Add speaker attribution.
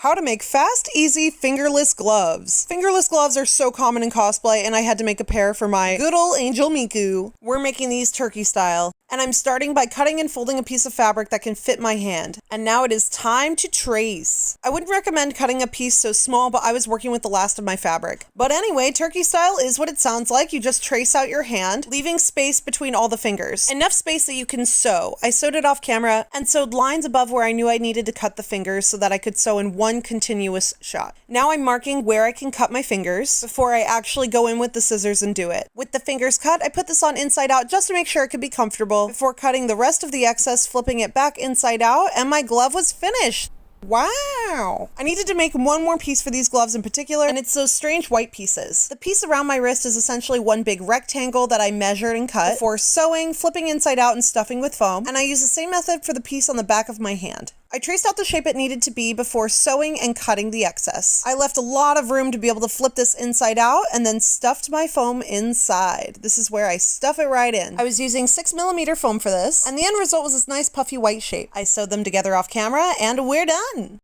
Speaker 1: How to make fast, easy, fingerless gloves. Fingerless gloves are so common in cosplay, and I had to make a pair for my good old Angel Miku. We're making these turkey style, and I'm starting by cutting and folding a piece of fabric that can fit my hand. And now it is time to trace. I wouldn't recommend cutting a piece so small, but I was working with the last of my fabric. But anyway, turkey style is what it sounds like. You just trace out your hand, leaving space between all the fingers. Enough space that you can sew. I sewed it off camera and sewed lines above where I knew I needed to cut the fingers so that I could sew in one continuous shot. Now I'm marking where I can cut my fingers before I actually go in with the scissors and do it. With the fingers cut, I put this on inside out just to make sure it could be comfortable before cutting the rest of the excess, flipping it back inside out, and my glove was finished. Wow! I needed to make one more piece for these gloves in particular, and it's those strange white pieces. The piece around my wrist is essentially one big rectangle that I measured and cut before sewing, flipping inside out, and stuffing with foam, and I used the same method for the piece on the back of my hand. I traced out the shape it needed to be before sewing and cutting the excess. I left a lot of room to be able to flip this inside out and then stuffed my foam inside. This is where I stuff it right in. I was using 6mm foam for this, and the end result was this nice puffy white shape. I sewed them together off camera, and we're done.